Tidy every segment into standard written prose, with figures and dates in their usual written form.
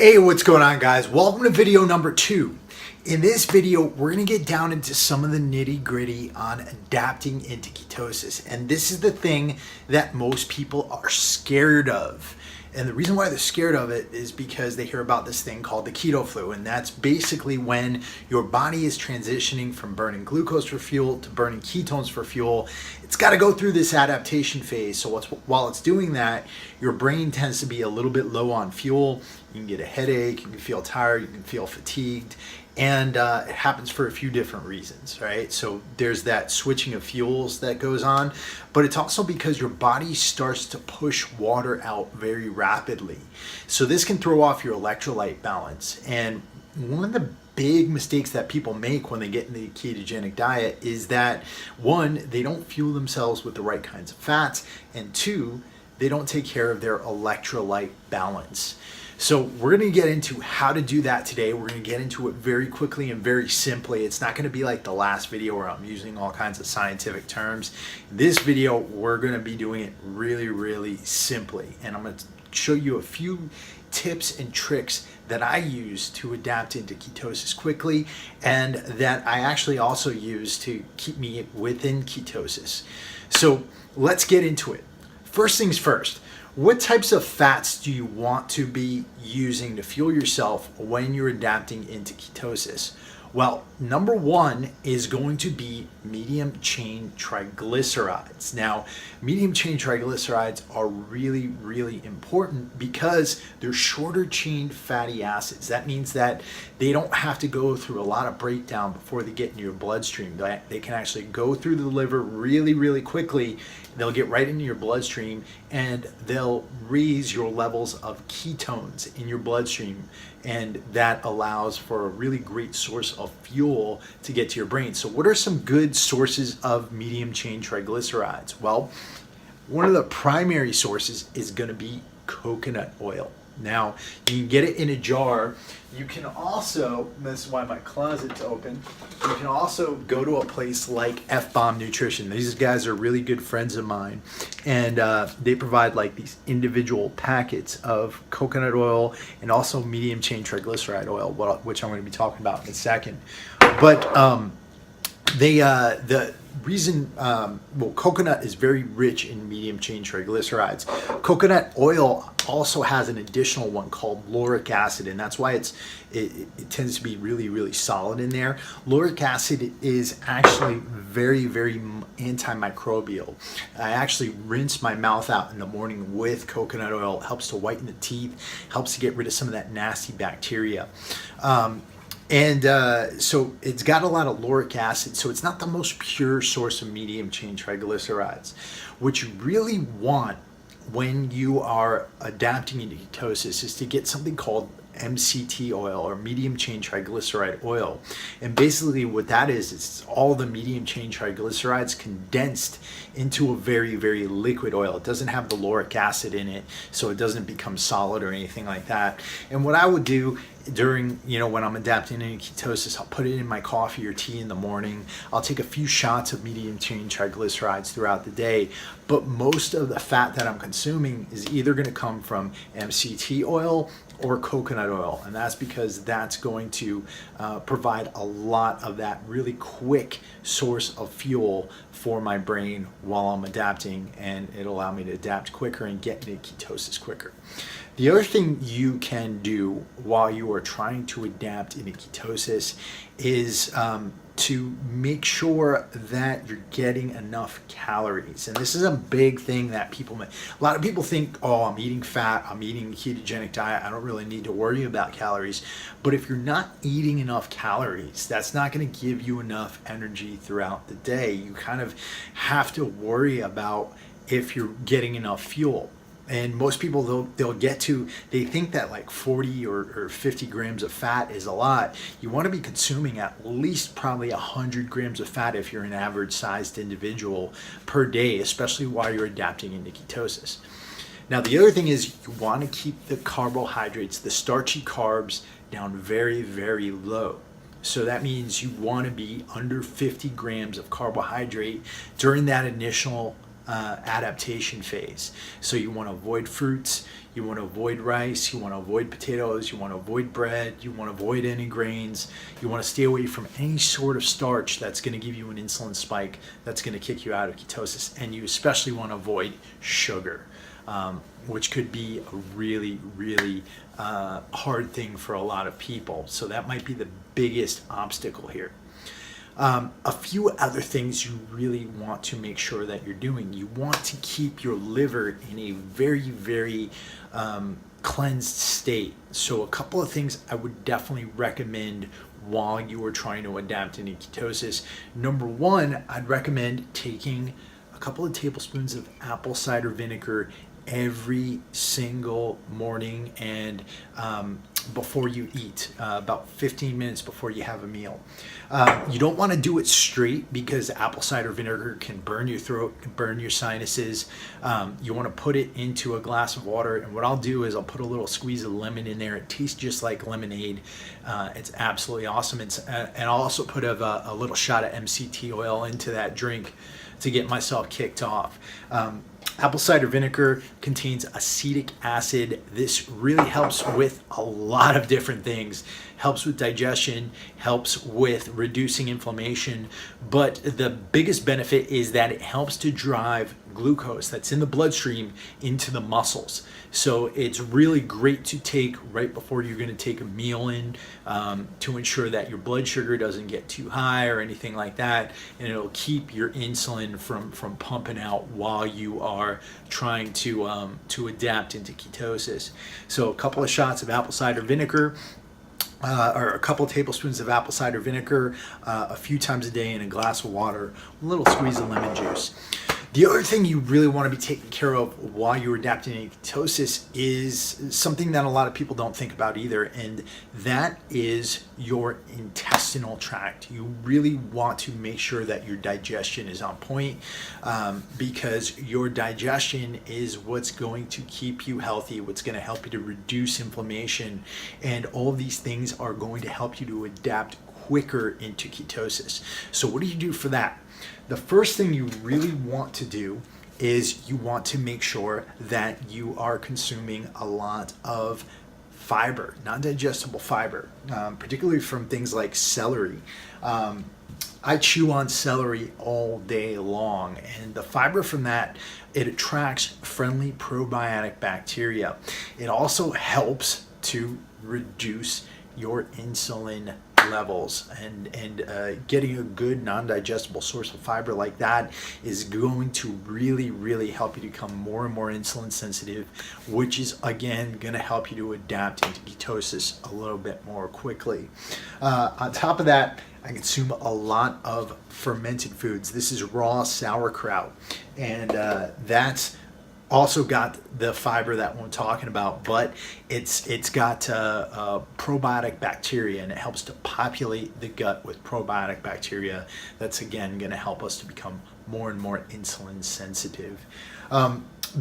Hey, what's going on, guys? Welcome to video number 2. In this video, we're going to get down into some of the nitty-gritty on adapting into ketosis. And this is the thing that most people are scared of. And the reason why they're scared of it is because they hear about this thing called the keto flu. And that's basically when your body is transitioning from burning glucose for fuel to burning ketones for fuel. It's got to go through this adaptation phase. So while it's doing that, your brain tends to be a little bit low on fuel. You can get a headache, you can feel tired, you can feel fatigued. And it happens for a few different reasons, right? So there's that switching of fuels that goes on, but it's also because your body starts to push water out very rapidly. So this can throw off your electrolyte balance. And one of the big mistakes that people make when they get into the ketogenic diet is that, one, they don't fuel themselves with the right kinds of fats, and two, they don't take care of their electrolyte balance. So we're going to get into how to do that today. We're going to get into it very quickly and very simply. It's not going to be like the last video where I'm using all kinds of scientific terms. In this video, we're going to be doing it really, really simply. And I'm going to show you a few tips and tricks that I use to adapt into ketosis quickly, and that I actually also use to keep me within ketosis. So let's get into it. First things first. What types of fats do you want to be using to fuel yourself when you're adapting into ketosis? Well, number one is going to be medium chain triglycerides. Now, medium chain triglycerides are really, really important because they're shorter chain fatty acids. That means that they don't have to go through a lot of breakdown before they get into your bloodstream. They can actually go through the liver really, really quickly. They'll get right into your bloodstream and they'll raise your levels of ketones in your bloodstream. And that allows for a really great source of fuel to get to your brain. So what are some good sources of medium chain triglycerides? Well, one of the primary sources is going to be coconut oil. Now, you can get it in a jar. You can also, this is why my closet's open, you can also go to a place like F-Bomb Nutrition. These guys are really good friends of mine. And they provide like these individual packets of coconut oil and also medium chain triglyceride oil, which I'm going to be talking about in a second. But the reason, coconut is very rich in medium chain triglycerides. Coconut oil also has an additional one called lauric acid, and that's why it tends to be really, really solid in there. Lauric acid is actually very, very antimicrobial. I actually rinse my mouth out in the morning with coconut oil. It helps to whiten the teeth, helps to get rid of some of that nasty bacteria. So it's got a lot of lauric acid, so it's not the most pure source of medium chain triglycerides. What you really want when you are adapting into ketosis is to get something called MCT oil, or medium chain triglyceride oil. And basically what that is, it's all the medium chain triglycerides condensed into a very, very liquid oil. It doesn't have the lauric acid in it, so it doesn't become solid or anything like that. And what I would do during, when I'm adapting into ketosis, I'll put it in my coffee or tea in the morning. I'll take a few shots of medium chain triglycerides throughout the day, but most of the fat that I'm consuming is either going to come from MCT oil or coconut oil, and that's because that's going to provide a lot of that really quick source of fuel for my brain while I'm adapting, and it'll allow me to adapt quicker and get into ketosis quicker. The other thing you can do while you are trying to adapt into ketosis is to make sure that you're getting enough calories. And this is a big thing that people make. A lot of people think, oh, I'm eating fat, I'm eating a ketogenic diet, I don't really need to worry about calories. But if you're not eating enough calories, that's not going to give you enough energy throughout the day. You kind of have to worry about if you're getting enough fuel. And most people, they think that like 40 or 50 grams of fat is a lot. You want to be consuming at least probably 100 grams of fat if you're an average sized individual per day, especially while you're adapting into ketosis. Now, the other thing is you want to keep the carbohydrates, the starchy carbs, down very, very low. So that means you want to be under 50 grams of carbohydrate during that initial adaptation phase. So you want to avoid fruits, you want to avoid rice, you want to avoid potatoes, you want to avoid bread, you want to avoid any grains, you want to stay away from any sort of starch that's going to give you an insulin spike that's going to kick you out of ketosis, and you especially want to avoid sugar, which could be a really, really hard thing for a lot of people. So that might be the biggest obstacle here. A few other things you really want to make sure that you're doing. You want to keep your liver in a very, very cleansed state. So a couple of things I would definitely recommend while you are trying to adapt into ketosis. Number one, I'd recommend taking a couple of tablespoons of apple cider vinegar every single morning and before you eat, about 15 minutes before you have a meal. You don't want to do it straight because apple cider vinegar can burn your throat, can burn your sinuses. You want to put it into a glass of water, and what I'll do is I'll put a little squeeze of lemon in there. It tastes just like lemonade. It's absolutely awesome. And I'll also put a little shot of MCT oil into that drink to get myself kicked off. Apple cider vinegar contains acetic acid. This really helps with a lot of different things. Helps with digestion, helps with reducing inflammation, but the biggest benefit is that it helps to drive glucose that's in the bloodstream into the muscles. So it's really great to take right before you're going to take a meal in, to ensure that your blood sugar doesn't get too high or anything like that, and it'll keep your insulin from pumping out while you are trying to adapt into ketosis. So a couple of shots of apple cider vinegar, or a couple of tablespoons of apple cider vinegar a few times a day in a glass of water, a little squeeze of lemon juice. The other thing you really want to be taking care of while you're adapting to ketosis is something that a lot of people don't think about either, and that is your intestinal tract. You really want to make sure that your digestion is on point, because your digestion is what's going to keep you healthy, what's going to help you to reduce inflammation, and all of these things are going to help you to adapt quicker into ketosis. So what do you do for that? The first thing you really want to do is you want to make sure that you are consuming a lot of fiber, non-digestible fiber, particularly from things like celery. I chew on celery all day long, and the fiber from that, it attracts friendly probiotic bacteria. It also helps to reduce your insulin levels, and getting a good non-digestible source of fiber like that is going to really help you become more and more insulin sensitive, which is again going to help you to adapt into ketosis a little bit more quickly. On top of that, I consume a lot of fermented foods. This is raw sauerkraut, and that's also got the fiber that we're talking about, but it's got probiotic bacteria, and it helps to populate the gut with probiotic bacteria. That's again going to help us to become more and more insulin sensitive.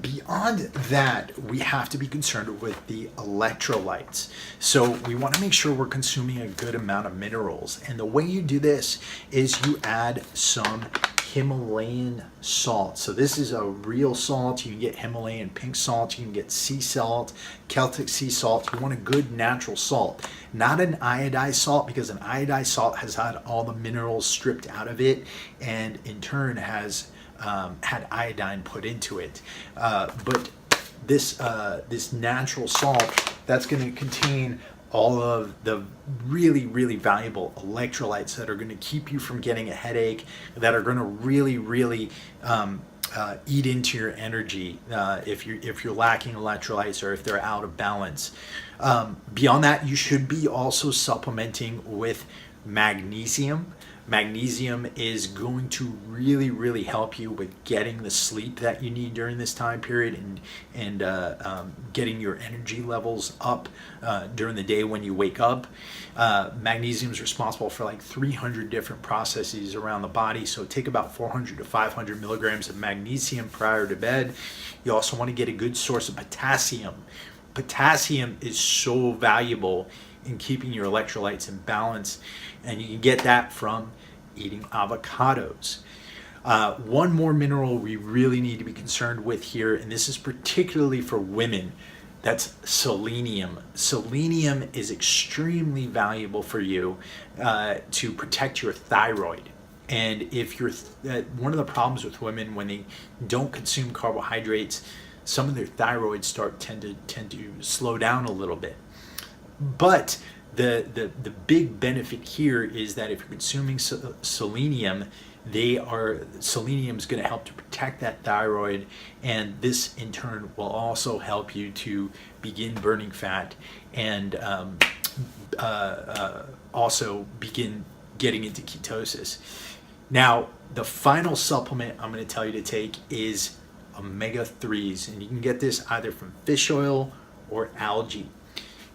Beyond that, we have to be concerned with the electrolytes. So we want to make sure we're consuming a good amount of minerals, and the way you do this is you add some Himalayan salt. So this is a real salt. You can get Himalayan pink salt, you can get sea salt, Celtic sea salt. You want a good natural salt, not an iodized salt, because an iodized salt has had all the minerals stripped out of it, and in turn has had iodine put into it. But this natural salt, that's going to contain all of the really valuable electrolytes that are going to keep you from getting a headache, that are going to really eat into your energy if you're lacking electrolytes or if they're out of balance. Beyond that, you should be also supplementing with magnesium. Magnesium is going to really help you with getting the sleep that you need during this time period, and getting your energy levels up during the day when you wake up. Magnesium is responsible for like 300 different processes around the body, so take about 400 to 500 milligrams of magnesium prior to bed. You also want to get a good source of potassium. Potassium is so valuable in keeping your electrolytes in balance, and you can get that from eating avocados. One more mineral we really need to be concerned with here, and this is particularly for women, that's selenium. Selenium is extremely valuable for you to protect your thyroid. And if you're one of the problems with women when they don't consume carbohydrates, some of their thyroids tend to slow down a little bit. But the big benefit here is that if you're consuming selenium, selenium is going to help to protect that thyroid, and this in turn will also help you to begin burning fat and also begin getting into ketosis. Now, the final supplement I'm going to tell you to take is omega-3s, and you can get this either from fish oil or algae.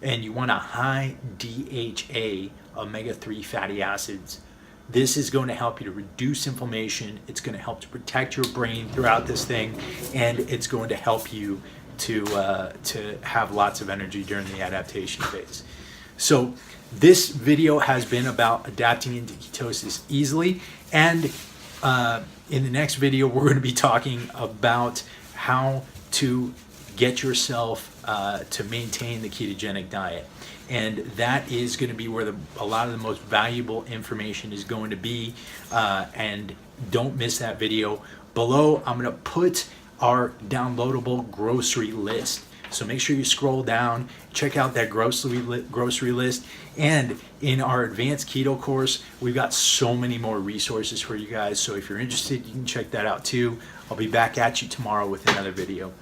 And you want a high DHA omega-3 fatty acids. This is going to help you to reduce inflammation. It's going to help to protect your brain throughout this thing, and it's going to help you to have lots of energy during the adaptation phase. So this video has been about adapting into ketosis easily, and in the next video we're going to be talking about how to get yourself to maintain the ketogenic diet. And that is going to be where a lot of the most valuable information is going to be. And don't miss that video. Below, I'm going to put our downloadable grocery list. So make sure you scroll down, check out that grocery list. And in our advanced keto course, we've got so many more resources for you guys. So if you're interested, you can check that out too. I'll be back at you tomorrow with another video.